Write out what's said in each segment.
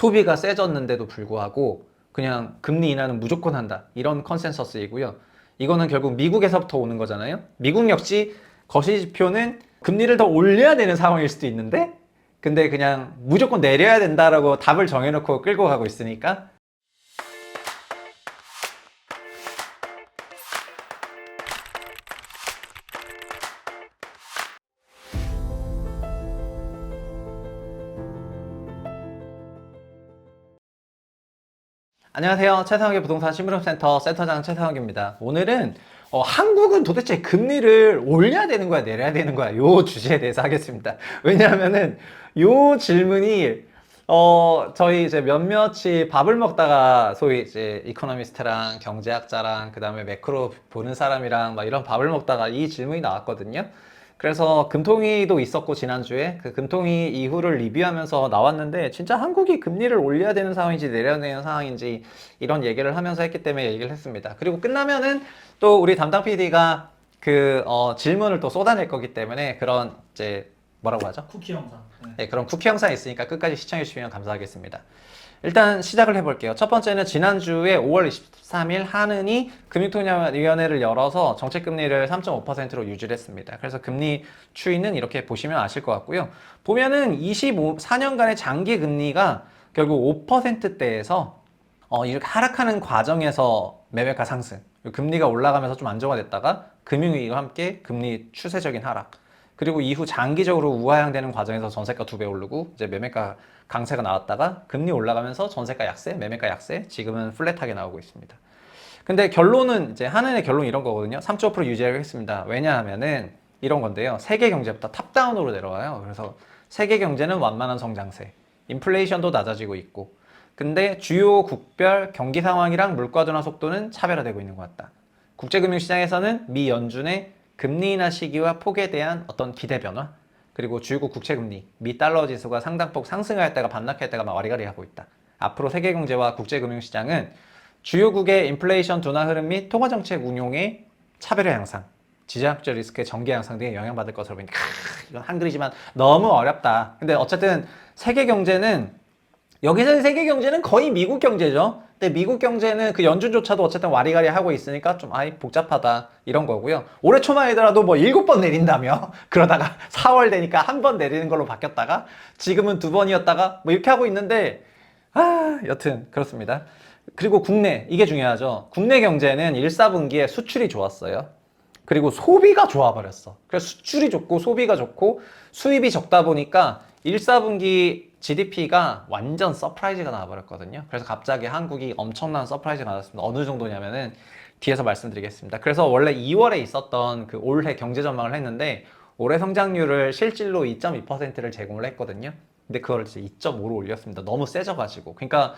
소비가 세졌는데도 불구하고 그냥 금리 인하는 무조건 한다. 이런 컨센서스이고요. 이거는 결국 미국에서부터 오는 거잖아요. 미국 역시 거시지표는 금리를 더 올려야 되는 상황일 수도 있는데 근데 그냥 무조건 내려야 된다라고 답을 정해놓고 끌고 가고 있으니까 안녕하세요. 최상욱의 부동산 신부름센터 센터장 최상욱입니다. 오늘은 한국은 도대체 금리를 올려야 되는 거야, 내려야 되는 거야? 요 주제에 대해서 하겠습니다. 왜냐하면은 요 질문이 저희 이제 몇몇이 밥을 먹다가 소위 이제 이코노미스트랑 경제학자랑 그 다음에 매크로 보는 사람이랑 막 이런 밥을 먹다가 이 질문이 나왔거든요. 그래서 금통위도 있었고 지난주에 그 금통위 이후를 리뷰하면서 나왔는데 진짜 한국이 금리를 올려야 되는 상황인지 내려야 되는 상황인지 이런 얘기를 하면서 했기 때문에 얘기를 했습니다. 그리고 끝나면은 또 우리 담당 PD가 질문을 또 쏟아낼 거기 때문에 그런 이제 뭐라고 하죠? 쿠키 영상. 네, 그런 쿠키 영상이 있으니까 끝까지 시청해 주시면 감사하겠습니다. 일단 시작을 해볼게요. 첫 번째는 지난주에 5월 23일 한은이 금융통화위원회를 열어서 정책금리를 3.5%로 유지를 했습니다. 그래서 금리 추이는 이렇게 보시면 아실 것 같고요. 보면은 4년간의 장기 금리가 결국 5%대에서 이렇게 하락하는 과정에서 매매가 상승, 금리가 올라가면서 좀 안정화됐다가 금융위기와 함께 금리 추세적인 하락, 그리고 이후 장기적으로 우하향되는 과정에서 전세가 2배 오르고 이제 매매가 강세가 나왔다가 금리 올라가면서 전세가 약세, 매매가 약세, 지금은 플랫하게 나오고 있습니다. 근데 결론은 이제 한은의 결론이 이런 거거든요. 3.5% 유지하겠습니다. 왜냐하면은 이런 건데요. 세계 경제부터 탑다운으로 내려와요. 그래서 세계 경제는 완만한 성장세, 인플레이션도 낮아지고 있고, 근데 주요 국별 경기 상황이랑 물가 둔화 속도는 차별화되고 있는 것 같다. 국제금융시장에서는 미 연준의 금리 인하 시기와 폭에 대한 어떤 기대 변화, 그리고 주요국 국채금리, 미 달러 지수가 상당폭 상승할 때가 반락할 때가 막 와리가리 하고 있다. 앞으로 세계 경제와 국제금융시장은 주요국의 인플레이션 둔화 흐름 및 통화정책 운용의 차별화 양상, 지정학적 리스크의 전개 양상 등에 영향받을 것으로 보인다. 이건 한글이지만 너무 어렵다. 근데 어쨌든 세계 경제는 여기서 세계 경제는 거의 미국 경제죠. 근데 미국 경제는 그 연준조차도 어쨌든 와리가리 하고 있으니까 좀 복잡하다 이런 거고요. 올해 초만 해더라도 뭐 7번 내린다며 그러다가 4월 되니까 한 번 내리는 걸로 바뀌었다가 지금은 2번이었다가 뭐 이렇게 하고 있는데 여튼 그렇습니다. 그리고 국내 이게 중요하죠. 국내 경제는 1, 4분기에 수출이 좋았어요. 그리고 소비가 좋아버렸어. 그래서 수출이 좋고 소비가 좋고 수입이 적다 보니까 1, 4분기 GDP가 완전 서프라이즈가 나와버렸거든요. 그래서 갑자기 한국이 엄청난 서프라이즈가 나왔습니다. 어느 정도냐면은 뒤에서 말씀드리겠습니다. 그래서 원래 2월에 있었던 그 올해 경제 전망을 했는데 올해 성장률을 실질로 2.2%를 제공을 했거든요. 근데 그걸 이제 2.5로 올렸습니다. 너무 세져가지고. 그러니까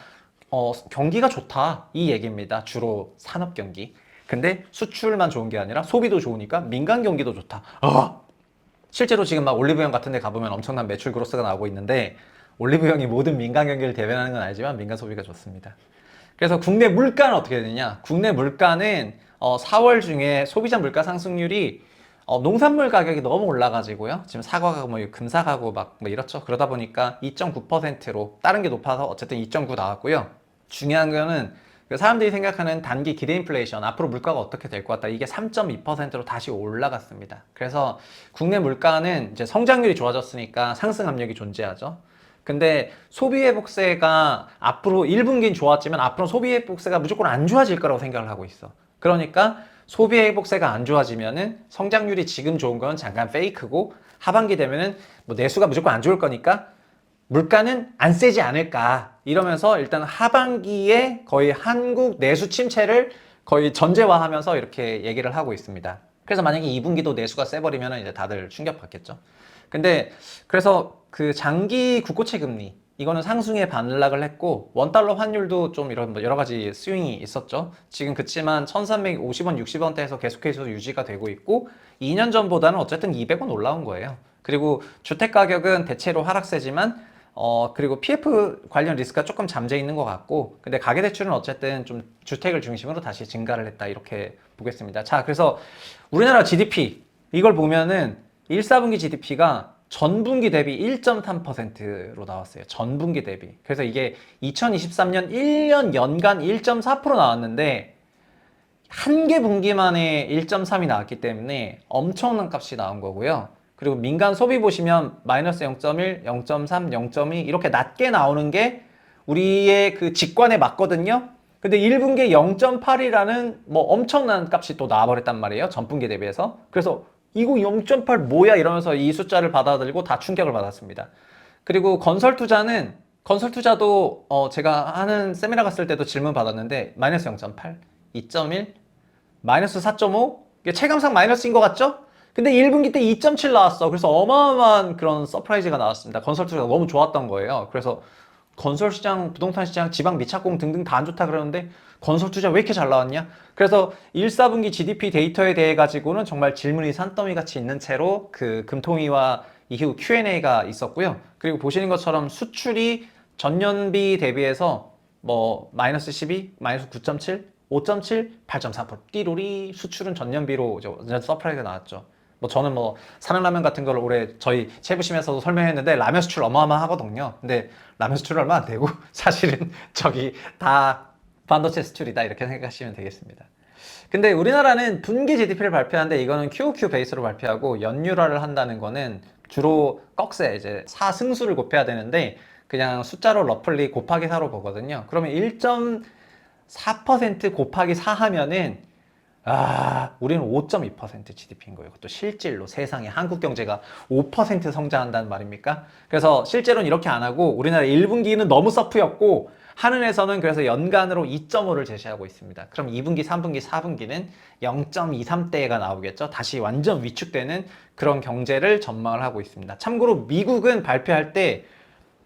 경기가 좋다 이 얘기입니다. 주로 산업 경기. 근데 수출만 좋은 게 아니라 소비도 좋으니까 민간 경기도 좋다. 실제로 지금 막 올리브영 같은 데 가보면 엄청난 매출 그로스가 나오고 있는데 올리브영이 모든 민간 경기를 대변하는 건 아니지만 민간 소비가 좋습니다. 그래서 국내 물가는 어떻게 되느냐? 국내 물가는 4월 중에 소비자 물가 상승률이 농산물 가격이 너무 올라가지고요. 지금 사과가 뭐 금사가고 막 뭐 이렇죠. 그러다 보니까 2.9%로 다른 게 높아서 어쨌든 2.9 나왔고요. 중요한 거는 사람들이 생각하는 단기 기대 인플레이션, 앞으로 물가가 어떻게 될 것 같다. 이게 3.2%로 다시 올라갔습니다. 그래서 국내 물가는 이제 성장률이 좋아졌으니까 상승 압력이 존재하죠. 근데 소비회복세가 앞으로 1분기는 좋았지만 앞으로 소비회복세가 무조건 안 좋아질 거라고 생각을 하고 있어. 그러니까 소비회복세가 안 좋아지면은 성장률이 지금 좋은 건 잠깐 페이크고 하반기 되면은 뭐 내수가 무조건 안 좋을 거니까 물가는 안 세지 않을까 이러면서 일단 하반기에 거의 한국 내수 침체를 거의 전제화하면서 이렇게 얘기를 하고 있습니다. 그래서 만약에 2분기도 내수가 세버리면 이제 다들 충격받겠죠. 근데 그래서 그 장기 국고채 금리 이거는 상승에 반락을 했고 원달러 환율도 좀 이런 뭐 여러 가지 스윙이 있었죠. 지금 그치만 1350원, 60원대에서 계속해서 유지가 되고 있고 2년 전보다는 어쨌든 200원 올라온 거예요. 그리고 주택 가격은 대체로 하락세지만 그리고 PF 관련 리스크가 조금 잠재 있는 것 같고, 근데 가계대출은 어쨌든 좀 주택을 중심으로 다시 증가를 했다, 이렇게 보겠습니다. 자, 그래서 우리나라 GDP, 이걸 보면은 1, 4분기 GDP가 전분기 대비 1.3%로 나왔어요. 전분기 대비. 그래서 이게 2023년 1년 연간 1.4% 나왔는데 한 개 분기 만에 1.3이 나왔기 때문에 엄청난 값이 나온 거고요. 그리고 민간 소비 보시면 마이너스 0.1, 0.3, 0.2 이렇게 낮게 나오는 게 우리의 그 직관에 맞거든요. 근데 1분기에 0.8이라는 뭐 엄청난 값이 또 나와버렸단 말이에요. 전분기 대비해서. 그래서 이거 0.8 뭐야 이러면서 이 숫자를 받아들이고 다 충격을 받았습니다. 그리고 건설 투자도 제가 하는 세미나 갔을 때도 질문 받았는데 마이너스 0.8, 2.1, 마이너스 4.5 이게 체감상 마이너스인 것 같죠? 근데 1분기 때 2.7 나왔어. 그래서 어마어마한 그런 서프라이즈가 나왔습니다. 건설 투자가 너무 좋았던 거예요. 그래서 건설 시장, 부동산 시장, 지방 미착공 등등 다 안 좋다 그러는데 건설 투자 왜 이렇게 잘 나왔냐? 그래서 1, 4분기 GDP 데이터에 대해 가지고는 정말 질문이 산더미 같이 있는 채로 그 금통위와 이후 Q&A가 있었고요. 그리고 보시는 것처럼 수출이 전년비 대비해서 뭐 마이너스 12, 마이너스 9.7, 5.7, 8.4% 띠로리 수출은 전년비로 서프라이즈가 나왔죠. 뭐 저는 뭐 사랑라면 같은 걸 올해 저희 채부심에서도 설명했는데 라면 수출 어마어마하거든요. 근데 라면 수출 얼마 안 되고 사실은 저기 다 반도체 수출이다 이렇게 생각하시면 되겠습니다. 근데 우리나라는 분기 GDP를 발표하는데 이거는 QOQ 베이스로 발표하고 연율화를 한다는 거는 주로 꺽쇠 이제 사승수를 곱해야 되는데 그냥 숫자로 러플리 곱하기 4로 보거든요. 그러면 1.4% 곱하기 4 하면은 우리는 5.2% GDP인 거예요. 그것도 실질로 세상에 한국 경제가 5% 성장한다는 말입니까? 그래서 실제로는 이렇게 안 하고 우리나라 1분기는 너무 서프였고 한은에서는 그래서 연간으로 2.5를 제시하고 있습니다. 그럼 2분기, 3분기, 4분기는 0.23대가 나오겠죠. 다시 완전 위축되는 그런 경제를 전망을 하고 있습니다. 참고로 미국은 발표할 때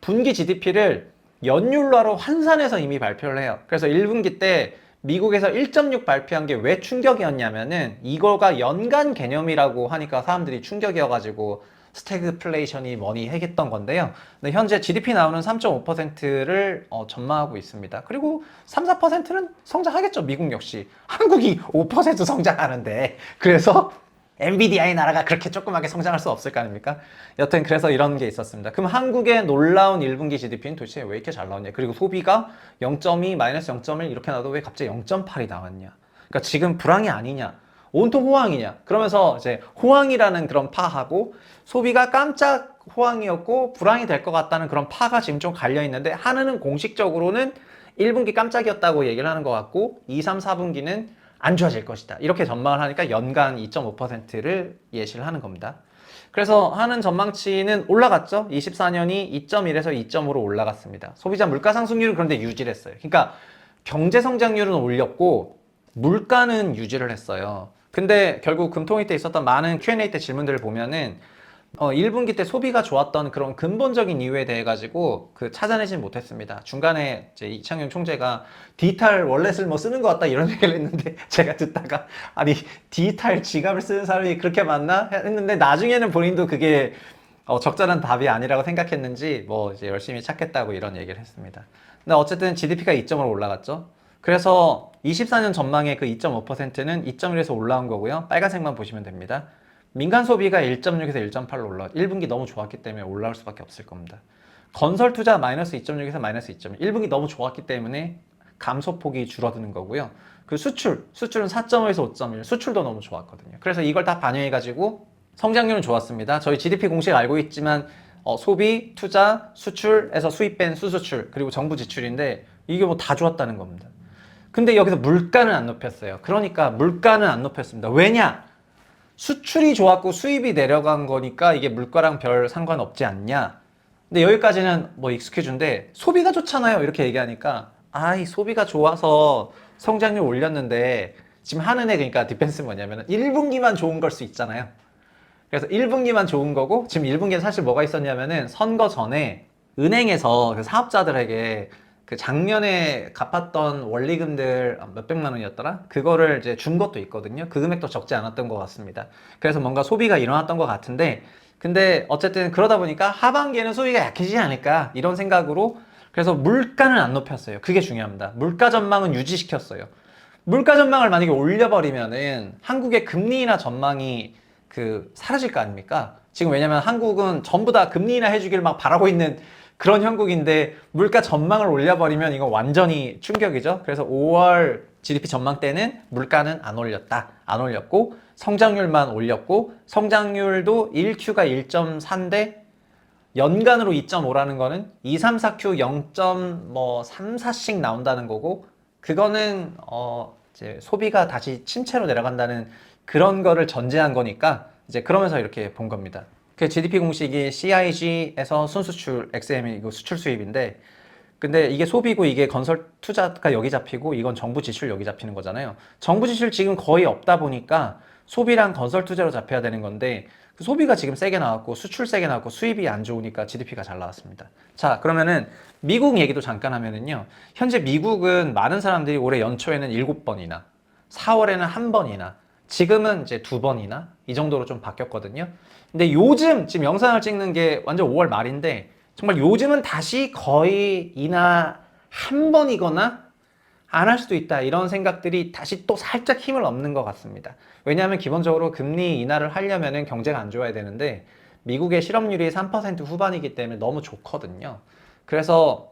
분기 GDP를 연율화로 환산해서 이미 발표를 해요. 그래서 1분기 때 미국에서 1.6 발표한 게 왜 충격이었냐면은 이거가 연간 개념이라고 하니까 사람들이 충격이어가지고 스태그플레이션이 뭐니 했던 건데요. 근데 현재 GDP 나오는 3.5%를 전망하고 있습니다. 그리고 3, 4%는 성장하겠죠. 미국 역시. 한국이 5% 성장하는데 그래서 엔비디아의 나라가 그렇게 조그맣게 성장할 수 없을 거 아닙니까? 여튼 그래서 이런 게 있었습니다. 그럼 한국의 놀라운 1분기 GDP는 도대체 왜 이렇게 잘 나왔냐? 그리고 소비가 0.2, 마이너스 0.1 이렇게 나와도 왜 갑자기 0.8이 나왔냐? 그러니까 지금 불황이 아니냐? 온통 호황이냐? 그러면서 이제 호황이라는 그런 파하고 소비가 깜짝 호황이었고 불황이 될 것 같다는 그런 파가 지금 좀 갈려 있는데 하나는 공식적으로는 1분기 깜짝이었다고 얘기를 하는 것 같고 2, 3, 4분기는 안 좋아질 것이다. 이렇게 전망을 하니까 연간 2.5%를 예시를 하는 겁니다. 그래서 하는 전망치는 올라갔죠. 24년이 2.1에서 2.5로 올라갔습니다. 소비자 물가 상승률은 그런데 유지를 했어요. 그러니까 경제 성장률은 올렸고 물가는 유지를 했어요. 근데 결국 금통위 때 있었던 많은 Q&A 때 질문들을 보면은 1분기 때 소비가 좋았던 그런 근본적인 이유에 대해 가지고 찾아내진 못했습니다. 중간에 이제 이창용 총재가 디지털 월렛을 뭐 쓰는 것 같다 이런 얘기를 했는데 제가 듣다가 아니 디지털 지갑을 쓰는 사람이 그렇게 많나 했는데 나중에는 본인도 그게 적절한 답이 아니라고 생각했는지 뭐 이제 열심히 찾겠다고 이런 얘기를 했습니다. 근데 어쨌든 GDP가 2.5로 올라갔죠. 그래서 24년 전망의 그 2.5%는 2.1에서 올라온 거고요. 빨간색만 보시면 됩니다. 민간 소비가 1.6에서 1.8로 올라 1분기 너무 좋았기 때문에 올라올 수밖에 없을 겁니다. 건설 투자 마이너스 2.6에서 마이너스 2.1 1분기 너무 좋았기 때문에 감소폭이 줄어드는 거고요. 그 수출은 4.5에서 5.1 수출도 너무 좋았거든요. 그래서 이걸 다 반영해 가지고 성장률은 좋았습니다. 저희 GDP 공식 알고 있지만 소비, 투자, 수출에서 수입 뺀 수수출 그리고 정부 지출인데 이게 뭐 다 좋았다는 겁니다. 근데 여기서 물가는 안 높였어요. 그러니까 물가는 안 높였습니다. 왜냐? 수출이 좋았고 수입이 내려간 거니까 이게 물가랑 별 상관없지 않냐? 근데 여기까지는 뭐 익숙해준데 소비가 좋잖아요. 이렇게 얘기하니까 이 소비가 좋아서 성장률 올렸는데 지금 하는 애 그러니까 디펜스 뭐냐면 1분기만 좋은 걸 수 있잖아요. 그래서 1분기만 좋은 거고 지금 1분기에 사실 뭐가 있었냐면은 선거 전에 은행에서 그 사업자들에게 그 작년에 갚았던 원리금들 몇백만 원이었더라? 그거를 이제 준 것도 있거든요. 그 금액도 적지 않았던 것 같습니다. 그래서 뭔가 소비가 일어났던 것 같은데 근데 어쨌든 그러다 보니까 하반기에는 소비가 약해지지 않을까 이런 생각으로 그래서 물가는 안 높였어요. 그게 중요합니다. 물가 전망은 유지시켰어요. 물가 전망을 만약에 올려버리면은 한국의 금리 인하 전망이 사라질 거 아닙니까? 지금 왜냐면 한국은 전부 다 금리 인하 해주기를 막 바라고 있는 그런 형국인데 물가 전망을 올려버리면 이건 완전히 충격이죠. 그래서 5월 GDP 전망 때는 물가는 안 올렸다. 안 올렸고 성장률만 올렸고 성장률도 1Q가 1.4인데 연간으로 2.5라는 거는 2, 3, 4Q 0.34씩 나온다는 거고 그거는 이제 소비가 다시 침체로 내려간다는 그런 거를 전제한 거니까 이제 그러면서 이렇게 본 겁니다. 그 GDP 공식이 CIG에서 순수출, XM이 이거 수출 수입인데 근데 이게 소비고 이게 건설 투자가 여기 잡히고 이건 정부 지출 여기 잡히는 거잖아요. 정부 지출 지금 거의 없다 보니까 소비랑 건설 투자로 잡혀야 되는 건데 그 소비가 지금 세게 나왔고 수출 세게 나왔고 수입이 안 좋으니까 GDP가 잘 나왔습니다. 자, 그러면은 미국 얘기도 잠깐 하면은요. 현재 미국은 많은 사람들이 올해 연초에는 7번이나 4월에는 1번이나 지금은 이제 2번이나 이 정도로 좀 바뀌었거든요. 근데 요즘 지금 영상을 찍는 게 완전 5월 말인데 정말 요즘은 다시 거의 인하 1번이거나 안 할 수도 있다 이런 생각들이 다시 또 살짝 힘을 얻는 것 같습니다. 왜냐하면 기본적으로 금리 인하를 하려면 경제가 안 좋아야 되는데 미국의 실업률이 3% 후반이기 때문에 너무 좋거든요. 그래서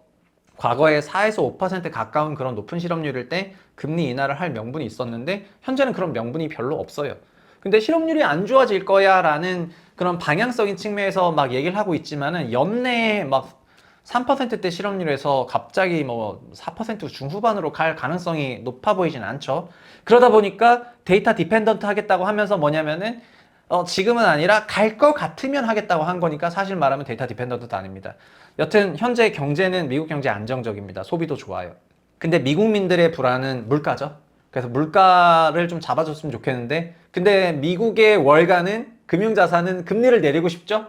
과거에 4에서 5% 가까운 그런 높은 실업률일 때 금리 인하를 할 명분이 있었는데 현재는 그런 명분이 별로 없어요. 근데 실업률이 안 좋아질 거야 라는 그런 방향성인 측면에서 막 얘기를 하고 있지만은 연내에 막 3%대 실업률에서 갑자기 뭐 4% 중후반으로 갈 가능성이 높아 보이진 않죠. 그러다 보니까 데이터 디펜던트 하겠다고 하면서 뭐냐면은 지금은 아니라 갈 것 같으면 하겠다고 한 거니까 사실 말하면 데이터 디펜던트도 아닙니다. 여튼 현재 경제는 미국 경제 안정적입니다. 소비도 좋아요. 근데 미국민들의 불안은 물가죠. 그래서 물가를 좀 잡아줬으면 좋겠는데 근데 미국의 월가는 금융자산은 금리를 내리고 싶죠.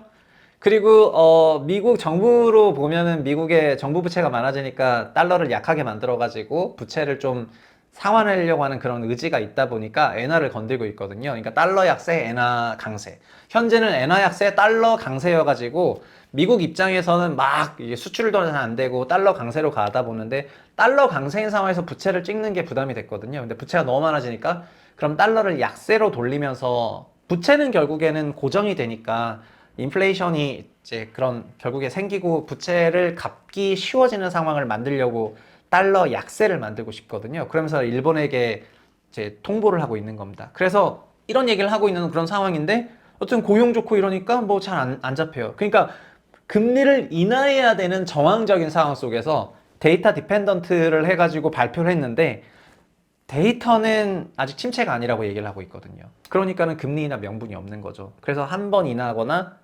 그리고 미국 정부로 보면은 미국의 정부 부채가 많아지니까 달러를 약하게 만들어가지고 부채를 좀 상환하려고 하는 그런 의지가 있다 보니까 엔화를 건들고 있거든요. 그러니까 달러 약세, 엔화 강세. 현재는 엔화 약세, 달러 강세여가지고 미국 입장에서는 막 수출도 잘 안 되고 달러 강세로 가다 보는데 달러 강세인 상황에서 부채를 찍는 게 부담이 됐거든요. 근데 부채가 너무 많아지니까 그럼 달러를 약세로 돌리면서 부채는 결국에는 고정이 되니까 인플레이션이 이제 그런 결국에 생기고 부채를 갚기 쉬워지는 상황을 만들려고 달러 약세를 만들고 싶거든요. 그러면서 일본에게 이제 통보를 하고 있는 겁니다. 그래서 이런 얘기를 하고 있는 그런 상황인데 어쨌든 고용 좋고 이러니까 뭐 잘 안 잡혀요. 그러니까 금리를 인하해야 되는 정황적인 상황 속에서 데이터 디펜던트를 해가지고 발표를 했는데 데이터는 아직 침체가 아니라고 얘기를 하고 있거든요. 그러니까는 금리 인하 명분이 없는 거죠. 그래서 한 번 인하하거나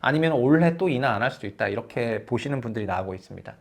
아니면 올해 또 인하 안 할 수도 있다. 이렇게 보시는 분들이 나오고 있습니다.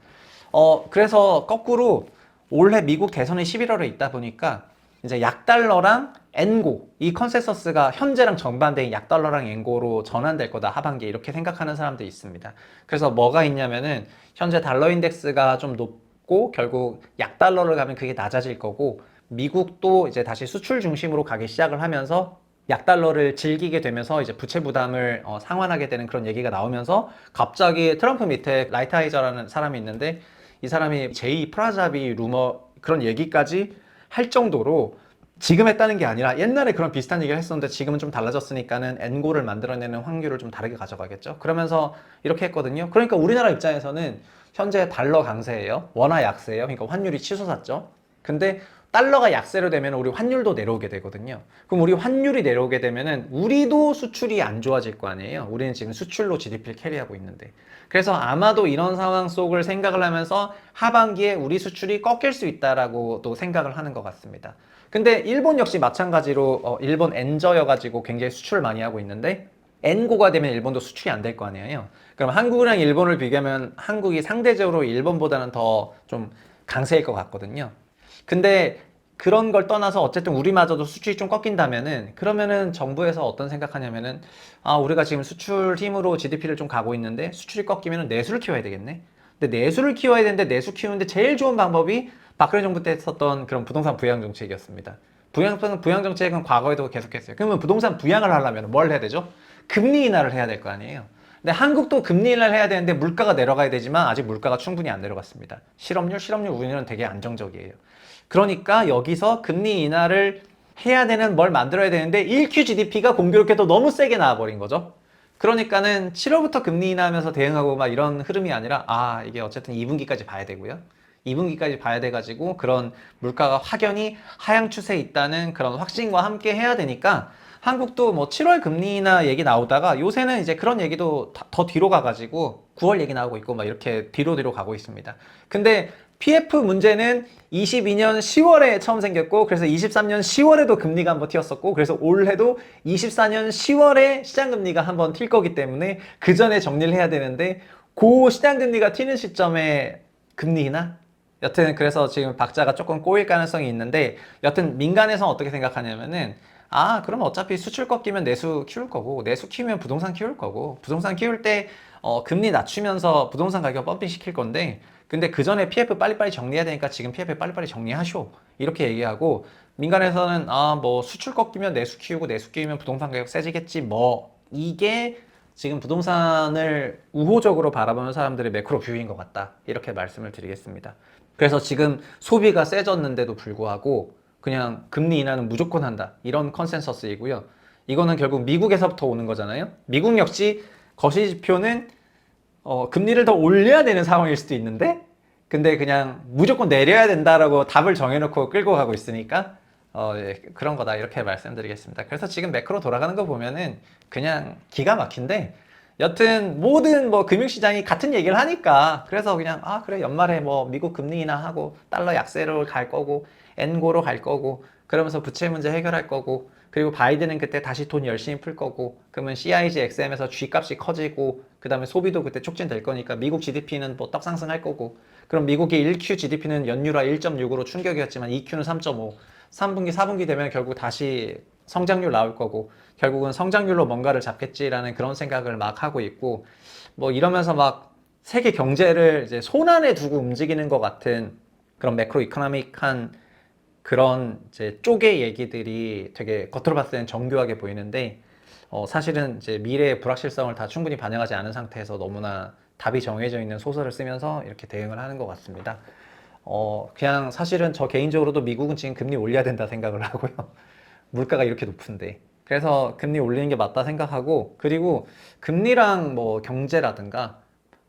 그래서 거꾸로 올해 미국 대선이 11월에 있다 보니까 이제 약달러랑 엔고 이 컨센서스가 현재랑 정반대인 약달러랑 엔고로 전환될 거다 하반기에 이렇게 생각하는 사람들이 있습니다. 그래서 뭐가 있냐면은 현재 달러 인덱스가 좀 높고 결국 약달러를 가면 그게 낮아질 거고 미국도 이제 다시 수출 중심으로 가기 시작을 하면서 약달러를 즐기게 되면서 이제 부채 부담을 상환하게 되는 그런 얘기가 나오면서 갑자기 트럼프 밑에 라이트하이저라는 사람이 있는데 이 사람이 제2 프라자비 루머 그런 얘기까지 할 정도로 지금 했다는 게 아니라 옛날에 그런 비슷한 얘기를 했었는데 지금은 좀 달라졌으니까는 엔고를 만들어내는 확률을 좀 다르게 가져가겠죠. 그러면서 이렇게 했거든요. 그러니까 우리나라 입장에서는 현재 달러 강세예요. 원화 약세예요. 그러니까 환율이 치솟았죠. 근데 달러가 약세로 되면 우리 환율도 내려오게 되거든요. 그럼 우리 환율이 내려오게 되면은 우리도 수출이 안 좋아질 거 아니에요. 우리는 지금 수출로 GDP를 캐리하고 있는데. 그래서 아마도 이런 상황 속을 생각을 하면서 하반기에 우리 수출이 꺾일 수 있다라고 또 생각을 하는 것 같습니다. 근데 일본 역시 마찬가지로 일본 엔저여가지고 굉장히 수출을 많이 하고 있는데 엔고가 되면 일본도 수출이 안 될 거 아니에요. 그럼 한국이랑 일본을 비교하면 한국이 상대적으로 일본보다는 더 좀 강세일 것 같거든요. 근데 그런 걸 떠나서 어쨌든 우리마저도 수출이 좀 꺾인다면은 그러면은 정부에서 어떤 생각하냐면은 우리가 지금 수출 힘으로 GDP를 좀 가고 있는데 수출이 꺾이면은 내수를 키워야 되겠네. 근데 내수를 키워야 되는데 내수 키우는데 제일 좋은 방법이 박근혜 정부 때 썼던 그런 부동산 부양 정책이었습니다. 부양 정책은 과거에도 계속했어요. 그러면 부동산 부양을 하려면 뭘 해야 되죠? 금리 인하를 해야 될 거 아니에요. 근데 한국도 금리 인하를 해야 되는데 물가가 내려가야 되지만 아직 물가가 충분히 안 내려갔습니다. 실업률 우리는 되게 안정적이에요. 그러니까 여기서 금리 인하를 해야 되는 뭘 만들어야 되는데 1Q GDP가 공교롭게도 너무 세게 나와버린 거죠. 그러니까는 7월부터 금리 인하하면서 대응하고 막 이런 흐름이 아니라 이게 어쨌든 2분기까지 봐야 되고요. 2분기까지 봐야 돼가지고 그런 물가가 확연히 하향 추세에 있다는 그런 확신과 함께 해야 되니까 한국도 뭐 7월 금리 인하 얘기 나오다가 요새는 이제 그런 얘기도 더 뒤로 가가지고 9월 얘기 나오고 있고 막 이렇게 뒤로 가고 있습니다. 근데 PF 문제는 22년 10월에 처음 생겼고 그래서 23년 10월에도 금리가 한번 튀었었고 그래서 올해도 24년 10월에 시장금리가 한번 튈 거기 때문에 그 전에 정리를 해야 되는데 그 시장금리가 튀는 시점에 금리 인하? 여튼 그래서 지금 박자가 조금 꼬일 가능성이 있는데 여튼 민간에서 어떻게 생각하냐면은 그럼 어차피 수출 꺾이면 내수 키울 거고 내수 키우면 부동산 키울 거고 부동산 키울 때 금리 낮추면서 부동산 가격 펌핑 시킬 건데 근데 그 전에 PF 빨리빨리 정리해야 되니까 지금 PF 빨리빨리 정리하쇼 이렇게 얘기하고 민간에서는 뭐 수출 꺾이면 내수 키우고 내수 키우면 부동산 가격 세지겠지 뭐 이게 지금 부동산을 우호적으로 바라보는 사람들의 매크로 뷰인 것 같다 이렇게 말씀을 드리겠습니다. 그래서 지금 소비가 세졌는데도 불구하고 그냥 금리 인하는 무조건 한다 이런 컨센서스이고요. 이거는 결국 미국에서부터 오는 거잖아요. 미국 역시 거시지표는 금리를 더 올려야 되는 상황일 수도 있는데 근데 그냥 무조건 내려야 된다라고 답을 정해놓고 끌고 가고 있으니까 예, 그런 거다 이렇게 말씀드리겠습니다. 그래서 지금 매크로 돌아가는 거 보면은 그냥 기가 막힌데 여튼 모든 뭐 금융시장이 같은 얘기를 하니까 그래서 그냥 그래 연말에 뭐 미국 금리 인하하고 달러 약세로 갈 거고 엔고로 갈 거고 그러면서 부채 문제 해결할 거고 그리고 바이든은 그때 다시 돈 열심히 풀 거고 그러면 CIG XM에서 G값이 커지고 그 다음에 소비도 그때 촉진될 거니까 미국 GDP는 뭐 떡 상승할 거고 그럼 미국의 1Q GDP는 연율화 1.6으로 충격이었지만 2Q는 3.5 3분기 4분기 되면 결국 다시 성장률 나올 거고 결국은 성장률로 뭔가를 잡겠지라는 그런 생각을 막 하고 있고 뭐 이러면서 막 세계 경제를 이제 손안에 두고 움직이는 것 같은 그런 매크로 이코노믹한 그런 이제 쪽의 얘기들이 되게 겉으로 봤을 때는 정교하게 보이는데 사실은 이제 미래의 불확실성을 다 충분히 반영하지 않은 상태에서 너무나 답이 정해져 있는 소설을 쓰면서 이렇게 대응을 하는 것 같습니다. 그냥 사실은 저 개인적으로도 미국은 지금 금리 올려야 된다 생각을 하고요. 물가가 이렇게 높은데. 그래서 금리 올리는 게 맞다 생각하고, 그리고 금리랑 뭐 경제라든가,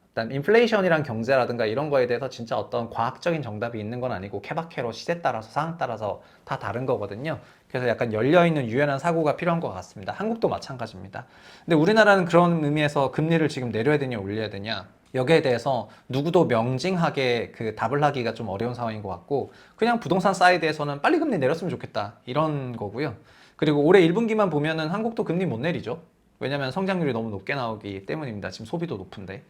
일단 인플레이션이랑 경제라든가 이런 거에 대해서 진짜 어떤 과학적인 정답이 있는 건 아니고 케바케로 시대 따라서 상황 따라서 다 다른 거거든요. 그래서 약간 열려있는 유연한 사고가 필요한 것 같습니다. 한국도 마찬가지입니다. 근데 우리나라는 그런 의미에서 금리를 지금 내려야 되냐 올려야 되냐 여기에 대해서 누구도 명징하게 그 답을 하기가 좀 어려운 상황인 것 같고 그냥 부동산 사이드에서는 빨리 금리 내렸으면 좋겠다 이런 거고요. 그리고 올해 1분기만 보면은 한국도 금리 못 내리죠. 왜냐면 성장률이 너무 높게 나오기 때문입니다. 지금 소비도 높은데.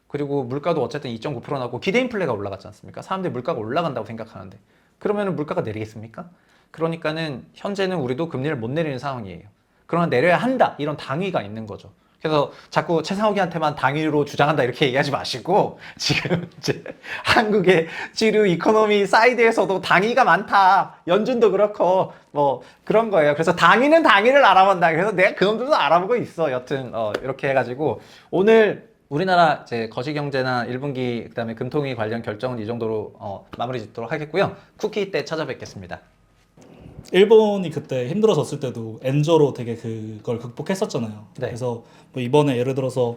그리고 물가도 어쨌든 2.9% 나고 기대 인플레가 올라갔지 않습니까? 사람들이 물가가 올라간다고 생각하는데 그러면 물가가 내리겠습니까? 그러니까는 현재는 우리도 금리를 못 내리는 상황이에요. 그러나 내려야 한다 이런 당위가 있는 거죠. 그래서 자꾸 최상욱이한테만 당위로 주장한다 이렇게 얘기하지 마시고 지금 이제 한국의 지류 이코노미 사이드에서도 당위가 많다. 연준도 그렇고 뭐 그런 거예요. 그래서 당위는 당위를 알아본다. 그래서 내가 그놈들도 알아보고 있어. 여튼 이렇게 해가지고 오늘 우리나라 이제 거시경제나 1분기 그다음에 금통위 관련 결정은 이 정도로 마무리 짓도록 하겠고요. 쿠키 때 찾아뵙겠습니다. 일본이 그때 힘들어졌을 때도 엔저로 되게 그걸 극복했었잖아요. 네. 그래서 뭐 이번에 예를 들어서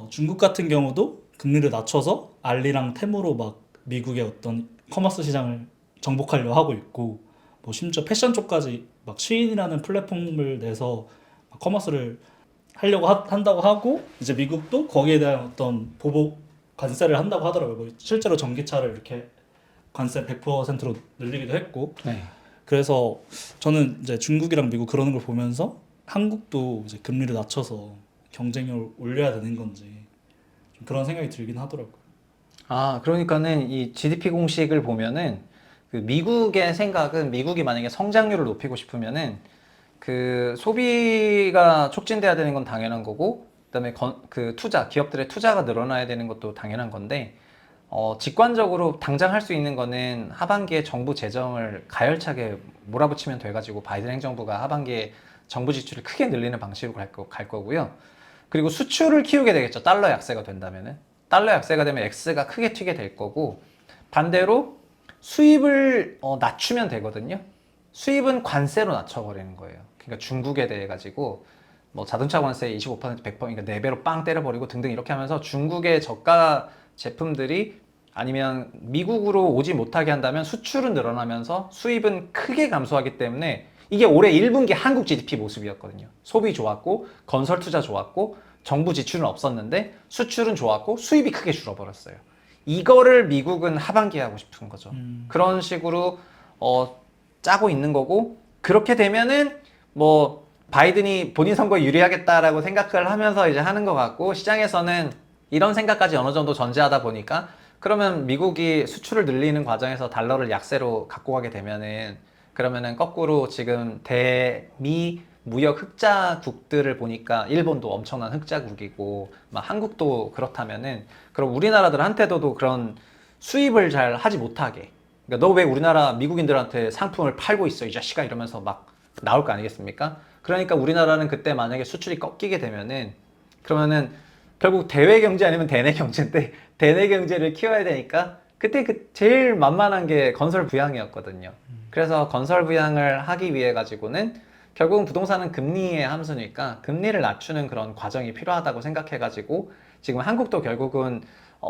중국 같은 경우도 금리를 낮춰서 알리랑 테무로 막 미국의 어떤 커머스 시장을 정복하려 하고 있고 뭐 심지어 패션 쪽까지 막 쉬인이라는 플랫폼을 내서 막 커머스를 하려고 한다고 하고 이제 미국도 거기에 대한 어떤 보복 관세를 한다고 하더라고요. 뭐 실제로 전기차를 이렇게 관세 100%로 늘리기도 했고 네. 그래서 저는 이제 중국이랑 미국 그러는 걸 보면서 한국도 이제 금리를 낮춰서 경쟁력을 올려야 되는 건지 좀 그런 생각이 들긴 하더라고요. 그러니까는 이 GDP 공식을 보면은 그 미국의 생각은 미국이 만약에 성장률을 높이고 싶으면은 그 소비가 촉진돼야 되는 건 당연한 거고 그다음에 그 투자, 기업들의 투자가 늘어나야 되는 것도 당연한 건데 직관적으로 당장 할 수 있는 거는 하반기에 정부 재정을 가열차게 몰아붙이면 돼가지고 바이든 행정부가 하반기에 정부 지출을 크게 늘리는 방식으로 갈 거고요. 그리고 수출을 키우게 되겠죠. 달러 약세가 된다면은. 달러 약세가 되면 X가 크게 튀게 될 거고 반대로 수입을 낮추면 되거든요. 수입은 관세로 낮춰버리는 거예요. 그러니까 중국에 대해 가지고 뭐 자동차 관세 25% 100% 그러니까 4배로 빵 때려버리고 등등 이렇게 하면서 중국의 저가 제품들이 아니면 미국으로 오지 못하게 한다면 수출은 늘어나면서 수입은 크게 감소하기 때문에 이게 올해 1분기 한국 GDP 모습이었거든요. 소비 좋았고 건설 투자 좋았고 정부 지출은 없었는데 수출은 좋았고 수입이 크게 줄어버렸어요. 이거를 미국은 하반기에 하고 싶은 거죠. 그런 식으로 짜고 있는 거고 그렇게 되면은 뭐 바이든이 본인 선거에 유리하겠다라고 생각을 하면서 이제 하는 것 같고 시장에서는 이런 생각까지 어느 정도 전제하다 보니까 그러면 미국이 수출을 늘리는 과정에서 달러를 약세로 갖고 가게 되면은 그러면은 거꾸로 지금 대미 무역 흑자국들을 보니까 일본도 엄청난 흑자국이고 막 한국도 그렇다면은 그럼 우리나라들한테도 그런 수입을 잘 하지 못하게 그러니까 너 왜 우리나라 미국인들한테 상품을 팔고 있어 이 자식아 이러면서 막 나올 거 아니겠습니까? 그러니까 우리나라는 그때 만약에 수출이 꺾이게 되면은 그러면은 결국 대외 경제 아니면 대내 경제인데 대내 경제를 키워야 되니까 그때 그 제일 만만한 게 건설 부양이었거든요. 그래서 건설 부양을 하기 위해 가지고는 결국은 부동산은 금리의 함수니까 금리를 낮추는 그런 과정이 필요하다고 생각해 가지고 지금 한국도 결국은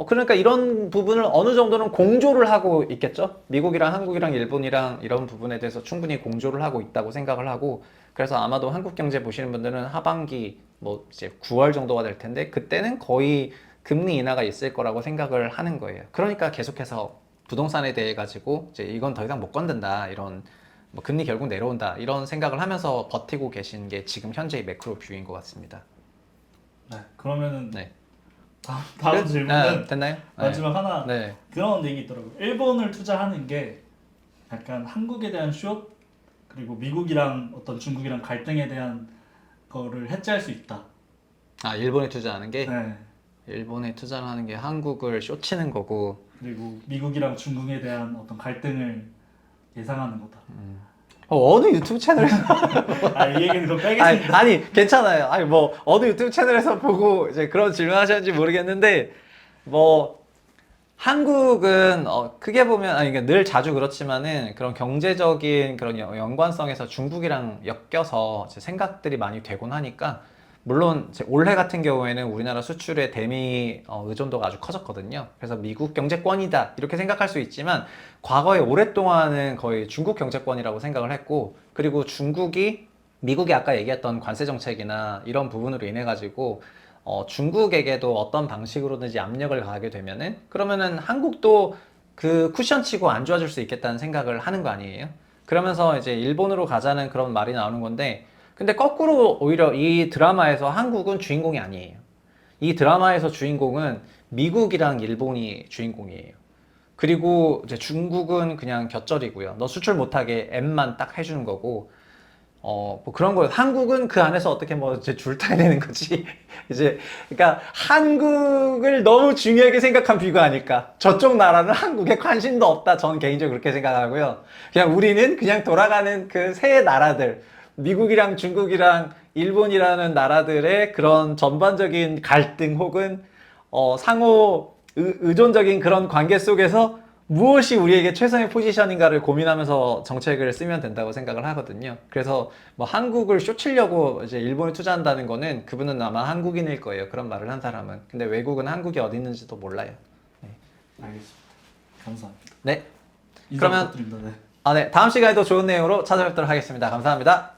그러니까 이런 부분을 어느 정도는 공조를 하고 있겠죠. 미국이랑 한국이랑 일본이랑 이런 부분에 대해서 충분히 공조를 하고 있다고 생각을 하고 그래서 아마도 한국 경제 보시는 분들은 하반기 뭐 이제 9월 정도가 될 텐데 그때는 거의 금리 인하가 있을 거라고 생각을 하는 거예요. 그러니까 계속해서 부동산에 대해 가지고 이제 이건 더 이상 못 건든다 이런 뭐 금리 결국 내려온다 이런 생각을 하면서 버티고 계신 게 지금 현재의 매크로 뷰인 것 같습니다. 네, 그러면은 네. 다음 질문은 됐나요? 마지막 하나 네. 그런 얘기 있더라고요. 일본을 투자하는 게 약간 한국에 대한 숏 그리고 미국이랑 어떤 중국이랑 갈등에 대한 거를 해지할 수 있다. 아 일본에 투자하는 게 네. 일본에 투자를 하는 게 한국을 쇼치는 거고 그리고 미국이랑 중국에 대한 어떤 갈등을 예상하는 거다. 어느 유튜브 채널에서 이 얘기는 좀 빼겠습니다. 아니 괜찮아요. 아니 뭐 어느 유튜브 채널에서 보고 이제 그런 질문하셨는지 모르겠는데 뭐 한국은 크게 보면 아니 그러니까 늘 자주 그렇지만은 그런 경제적인 그런 연관성에서 중국이랑 엮여서 이제 생각들이 많이 되곤 하니까 물론 이제 올해 같은 경우에는 우리나라 수출의 대미 의존도가 아주 커졌거든요. 그래서 미국 경제권이다 이렇게 생각할 수 있지만 과거에 오랫동안은 거의 중국 경제권이라고 생각을 했고 그리고 중국이 미국이 아까 얘기했던 관세 정책이나 이런 부분으로 인해 가지고 중국에게도 어떤 방식으로든지 압력을 가하게 되면은 그러면은 한국도 그 쿠션 치고 안 좋아질 수 있겠다는 생각을 하는 거 아니에요? 그러면서 이제 일본으로 가자는 그런 말이 나오는 건데 근데 거꾸로 오히려 이 드라마에서 한국은 주인공이 아니에요. 이 드라마에서 주인공은 미국이랑 일본이 주인공이에요. 그리고 이제 중국은 그냥 곁절이고요. 너 수출 못하게 M만 딱 해주는 거고 뭐 그런 거예요. 한국은 그 안에서 어떻게 뭐 이제 줄타야 되는 거지. 이제, 그러니까 한국을 너무 중요하게 생각한 비가 아닐까. 저쪽 나라는 한국에 관심도 없다. 저는 개인적으로 그렇게 생각하고요. 그냥 우리는 그냥 돌아가는 그 세 나라들, 미국이랑 중국이랑 일본이라는 나라들의 그런 전반적인 갈등 혹은 상호 의존적인 그런 관계 속에서 무엇이 우리에게 최선의 포지션인가를 고민하면서 정책을 쓰면 된다고 생각을 하거든요. 그래서 뭐 한국을 쇼치려고 이제 일본에 투자한다는 거는 그분은 아마 한국인일 거예요. 그런 말을 한 사람은. 근데 외국은 한국이 어디 있는지도 몰라요. 네. 알겠습니다. 감사합니다. 네. 인사 그러면 부탁드립니다. 네. 네. 다음 시간에도 좋은 내용으로 찾아뵙도록 하겠습니다. 감사합니다.